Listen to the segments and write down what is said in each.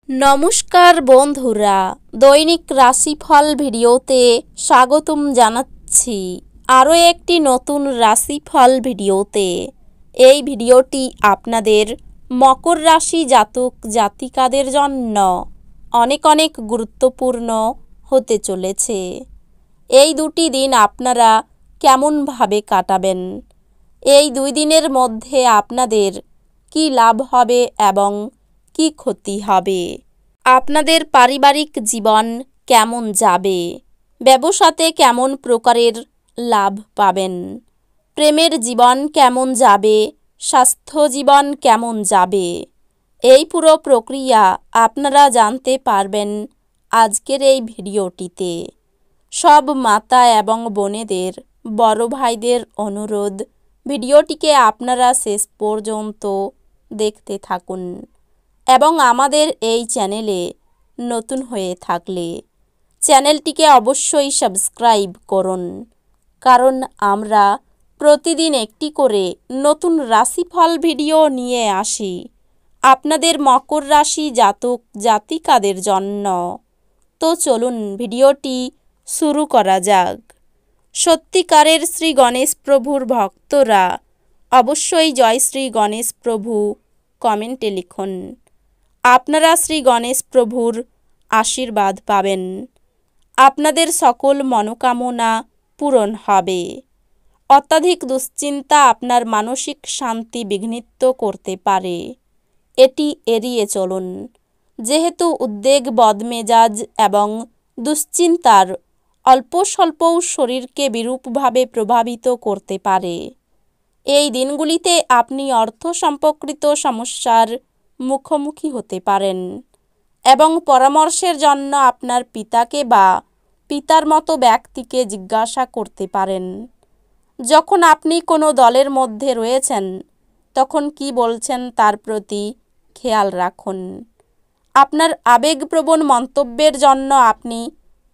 নমস্কার বন্ধুরা, দৈনিক রাশিফল ভিডিওতে স্বাগতম জানাচ্ছি আরও একটি নতুন রাশিফল ভিডিওতে। এই ভিডিওটি আপনাদের মকর রাশি জাতক জাতিকাদের জন্য অনেক অনেক গুরুত্বপূর্ণ হতে চলেছে। এই দুটি দিন আপনারা কেমনভাবে কাটাবেন, এই দুই দিনের মধ্যে আপনাদের কি লাভ হবে এবং কি ক্ষতি হবে, আপনাদের পারিবারিক জীবন কেমন যাবে, ব্যবসাতে কেমন প্রকারের লাভ পাবেন, প্রেমের জীবন কেমন যাবে, স্বাস্থ্য জীবন কেমন যাবে, এই পুরো প্রক্রিয়া আপনারা জানতে পারবেন আজকের এই ভিডিওটিতে। সব মাতা এবং বোনেদের, বড় ভাইদের অনুরোধ, ভিডিওটিকে আপনারা শেষ পর্যন্ত দেখতে থাকুন এবং আমাদের এই চ্যানেলে নতুন হয়ে থাকলে চ্যানেলটিকে অবশ্যই সাবস্ক্রাইব করুন, কারণ আমরা প্রতিদিন একটি করে নতুন রাশিফল ভিডিও নিয়ে আসি আপনাদের মকর রাশি জাতক জাতিকাদের জন্য। তো চলুন ভিডিওটি শুরু করা যাক। সত্যিকারের শ্রী গণেশ প্রভুর ভক্তরা অবশ্যই জয় শ্রী গণেশ প্রভু কমেন্টে লিখুন। আপনারা শ্রী গণেশ প্রভুর আশীর্বাদ পাবেন, আপনাদের সকল মনোকামনা পূরণ হবে। অত্যাধিক দুশ্চিন্তা আপনার মানসিক শান্তি বিঘ্নিত করতে পারে, এটি এড়িয়ে চলুন। যেহেতু উদ্বেগ, বদমেজাজ এবং দুশ্চিন্তার অল্প স্বল্পও শরীরকে বিরূপভাবে প্রভাবিত করতে পারে, এই দিনগুলিতে আপনি অর্থ সম্পর্কিত সমস্যার মুখোমুখি হতে পারেন এবং পরামর্শের জন্য আপনার পিতাকে বা পিতার মতো ব্যক্তিকে জিজ্ঞাসা করতে পারেন। যখন আপনি কোনো দলের মধ্যে রয়েছেন তখন কি বলছেন তার প্রতি খেয়াল রাখুন। আপনার আবেগপ্রবণ মন্তব্যের জন্য আপনি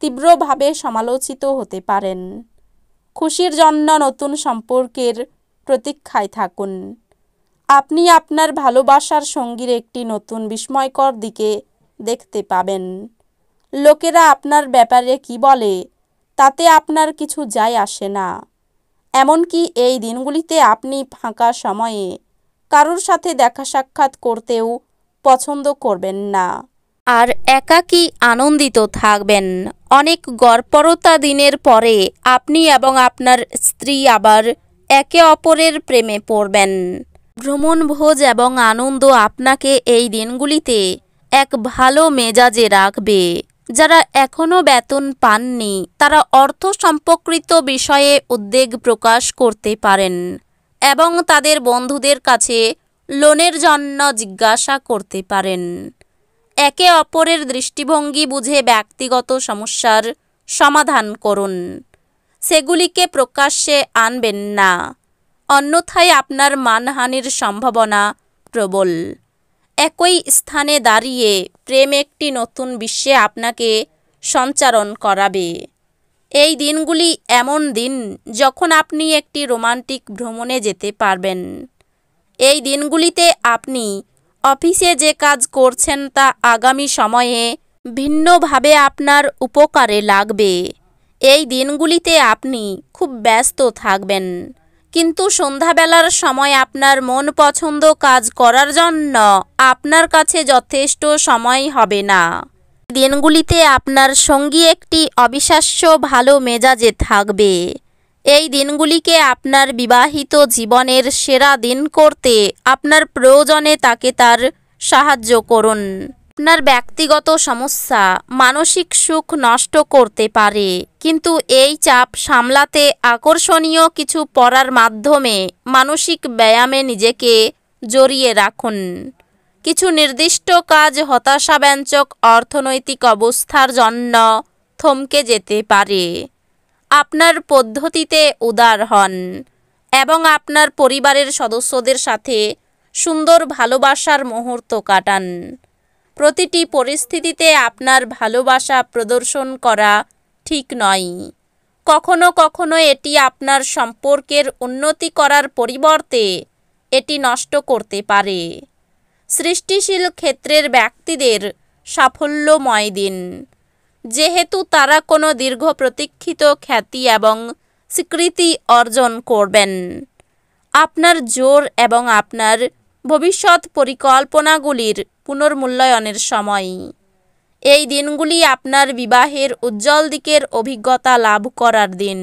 তীব্রভাবে সমালোচিত হতে পারেন। খুশির জন্য নতুন সম্পর্কের প্রতীক্ষায় থাকুন। আপনি আপনার ভালোবাসার সঙ্গীর একটি নতুন বিস্ময়কর দিকে দেখতে পাবেন। লোকেরা আপনার ব্যাপারে কি বলে তাতে আপনার কিছু যায় আসে না। এমনকি এই দিনগুলিতে আপনি ফাঁকা সময়ে কারোর সাথে দেখা সাক্ষাৎ করতেও পছন্দ করবেন না আর একাকী আনন্দিত থাকবেন। অনেক গড়পড়তা দিনের পরে আপনি এবং আপনার স্ত্রী আবার একে অপরের প্রেমে পড়বেন। ভ্রমণ, ভোজ এবং আনন্দ আপনাকে এই দিনগুলিতে এক ভালো মেজাজে রাখবে। যারা এখনও বেতন পাননি তারা অর্থ সম্পর্কিত বিষয়ে উদ্বেগ প্রকাশ করতে পারেন এবং তাদের বন্ধুদের কাছে লোনের জন্য জিজ্ঞাসা করতে পারেন। একে অপরের দৃষ্টিভঙ্গি বুঝে ব্যক্তিগত সমস্যার সমাধান করুন, সেগুলিকে প্রকাশ্যে আনবেন না, অন্যথায় আপনার মানহানির সম্ভাবনা প্রবল। একই স্থানে দাঁড়িয়ে প্রেম একটি নতুন বিশ্বে আপনাকে সঞ্চারণ করাবে। এই দিনগুলি এমন দিন যখন আপনি একটি রোমান্টিক ভ্রমণে যেতে পারবেন। এই দিনগুলিতে আপনি অফিসে যে কাজ করছেন তা আগামী সময়ে ভিন্নভাবে আপনার উপকারে লাগবে। এই দিনগুলিতে আপনি খুব ব্যস্ত থাকবেন, কিন্তু সন্ধ্যাবেলার সময় আপনার মন পছন্দ কাজ করার জন্য আপনার কাছে যথেষ্ট সময় হবে না। দিনগুলিতে আপনার সঙ্গী একটি অবিশ্বাস্য ভালো মেজাজে থাকবে। এই দিনগুলিকে আপনার বিবাহিত জীবনের সেরা দিন করতে আপনার প্রয়োজনে তাকে তার সাহায্য করুন। আপনার ব্যক্তিগত সমস্যা মানসিক সুখ নষ্ট করতে পারে, কিন্তু এই চাপ সামলাতে আকর্ষণীয় কিছু পড়ার মাধ্যমে মানসিক ব্যায়ামে নিজেকে জড়িয়ে রাখুন। কিছু নির্দিষ্ট কাজ হতাশাব্যঞ্জক অর্থনৈতিক অবস্থার জন্য থমকে যেতে পারে। আপনার পদ্ধতিতে উদার হন এবং আপনার পরিবারের সদস্যদের সাথে সুন্দর ভালোবাসার মুহূর্ত কাটান। প্রতিটি পরিস্থিতিতে আপনার ভালোবাসা প্রদর্শন করা ঠিক নয়। কখনো কখনো এটি আপনার সম্পর্কের উন্নতি করার পরিবর্তে এটি নষ্ট করতে পারে। সৃষ্টিশীল ক্ষেত্রের ব্যক্তিদের সাফল্যময় দিন, যেহেতু তারা কোনো দীর্ঘ প্রতীক্ষিত খ্যাতি এবং স্বীকৃতি অর্জন করবেন। আপনার জোর এবং আপনার ভবিষ্যৎ পরিকল্পনাগুলির পুনর্মূল্যায়নের সময়। এই দিনগুলি আপনার বিবাহের উজ্জ্বল দিকের অভিজ্ঞতা লাভ করার দিন।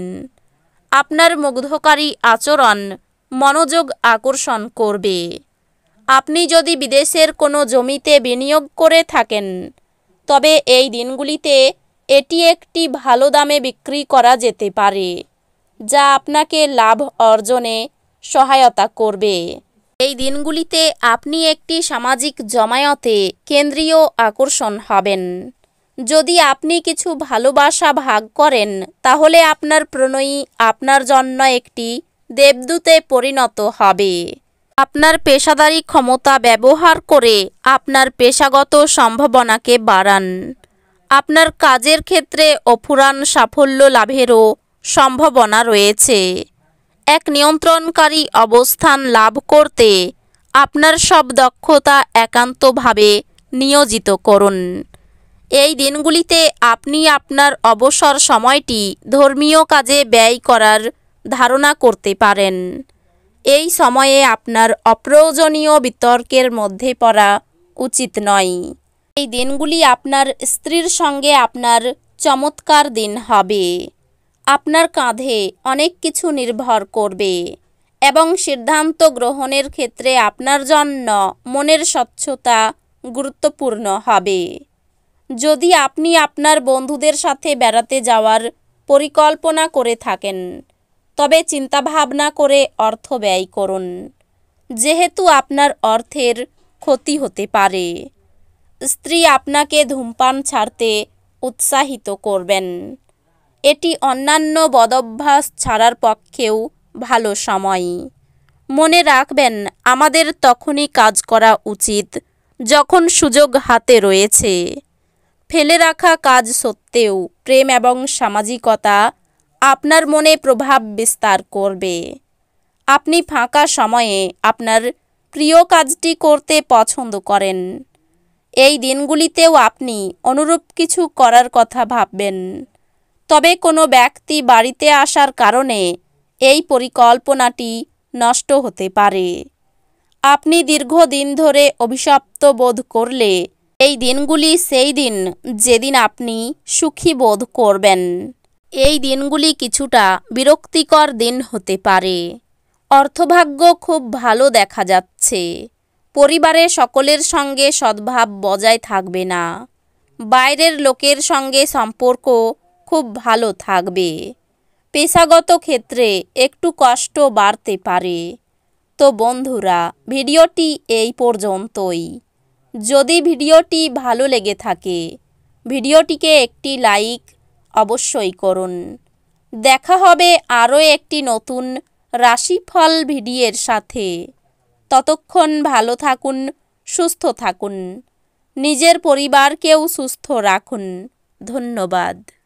আপনার মুগ্ধকারী আচরণ মনোযোগ আকর্ষণ করবে। আপনি যদি বিদেশের কোনো জমিতে বিনিয়োগ করে থাকেন, তবে এই দিনগুলিতে এটি একটি ভালো দামে বিক্রি করা যেতে পারে, যা আপনাকে লাভ অর্জনে সহায়তা করবে। এই দিনগুলিতে আপনি একটি সামাজিক জমায়েতে কেন্দ্রীয় আকর্ষণ হবেন। যদি আপনি কিছু ভালোবাসা ভাগ করেন, তাহলে আপনার প্রণয়ী আপনার জন্য একটি দেবদূতে পরিণত হবে। আপনার পেশাদারী ক্ষমতা ব্যবহার করে আপনার পেশাগত সম্ভাবনাকে বাড়ান। আপনার কাজের ক্ষেত্রে অফুরান সাফল্য লাভেরও সম্ভাবনা রয়েছে। এক নিয়ন্ত্রণকারী অবস্থান লাভ করতে আপনার সব দক্ষতা একান্তভাবে নিয়োজিত করুন। এই দিনগুলিতে আপনি আপনার অবসর সময়টি ধর্মীয় কাজে ব্যয় করার ধারণা করতে পারেন। এই সময়ে আপনার অপ্রয়োজনীয় বিতর্কের মধ্যে পড়া উচিত নয়। এই দিনগুলি আপনার স্ত্রীর সঙ্গে আপনার চমৎকার দিন হবে। আপনার কাঁধে অনেক কিছু নির্ভর করবে এবং সিদ্ধান্ত গ্রহণের ক্ষেত্রে আপনার জন্য মনের স্বচ্ছতা গুরুত্বপূর্ণ হবে। যদি আপনি আপনার বন্ধুদের সাথে বেড়াতে যাওয়ার পরিকল্পনা করে থাকেন, তবে চিন্তাভাবনা করে অর্থ ব্যয় করুন, যেহেতু আপনার অর্থের ক্ষতি হতে পারে। স্ত্রী আপনাকে ধূমপান ছাড়তে উৎসাহিত করবেন। এটি অন্যান্য বদভ্যাস ছাড়ার পক্ষেও ভালো সময়। মনে রাখবেন, আমাদের তখনই কাজ করা উচিত যখন সুযোগ হাতে রয়েছে। ফেলে রাখা কাজ সত্ত্বেও প্রেম এবং সামাজিকতা আপনার মনে প্রভাব বিস্তার করবে। আপনি ফাঁকা সময়ে আপনার প্রিয় কাজটি করতে পছন্দ করেন। এই দিনগুলিতেও আপনি অনুরূপ কিছু করার কথা ভাববেন, তবে কোনো ব্যক্তি বাড়িতে আসার কারণে এই পরিকল্পনাটি নষ্ট হতে পারে। আপনি দীর্ঘদিন ধরে অভিশপ্ত বোধ করলে এই দিনগুলি সেই দিন যেদিন আপনি সুখী বোধ করবেন। এই দিনগুলি কিছুটা বিরক্তিকর দিন হতে পারে। অর্থভাগ্য খুব ভালো দেখা যাচ্ছে। পরিবারের সকলের সঙ্গে সদ্ভাব বজায় থাকবে না। বাইরের লোকের সঙ্গে সম্পর্ক খুব ভালো থাকবে। পেশাগত ক্ষেত্রে একটু কষ্ট বাড়তে পারে। তো বন্ধুরা, ভিডিওটি এই পর্যন্তই। যদি ভিডিওটি ভালো লেগে থাকে, ভিডিওটিকে একটি লাইক অবশ্যই করুন। দেখা হবে আরও একটি নতুন রাশিফল ভিডিওর সাথে। ততক্ষণ ভালো থাকুন, সুস্থ থাকুন, নিজের পরিবারকেও সুস্থ রাখুন। ধন্যবাদ।